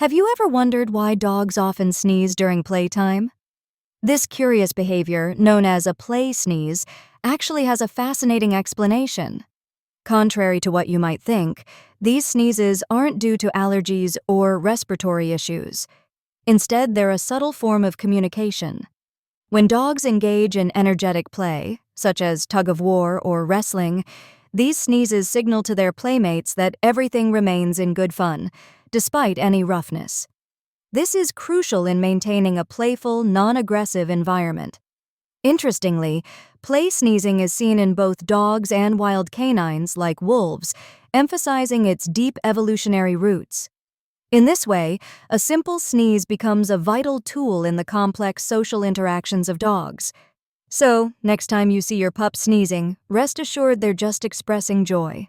Have you ever wondered why dogs often sneeze during playtime? This curious behavior, known as a play sneeze, actually has a fascinating explanation. Contrary to what you might think, these sneezes aren't due to allergies or respiratory issues. Instead, they're a subtle form of communication. When dogs engage in energetic play, such as tug-of-war or wrestling, these sneezes signal to their playmates that everything remains in good fun, despite any roughness. This is crucial in maintaining a playful, non-aggressive environment. Interestingly, play sneezing is seen in both dogs and wild canines like wolves, emphasizing its deep evolutionary roots. In this way, a simple sneeze becomes a vital tool in the complex social interactions of dogs. So, next time you see your pup sneezing, rest assured they're just expressing joy.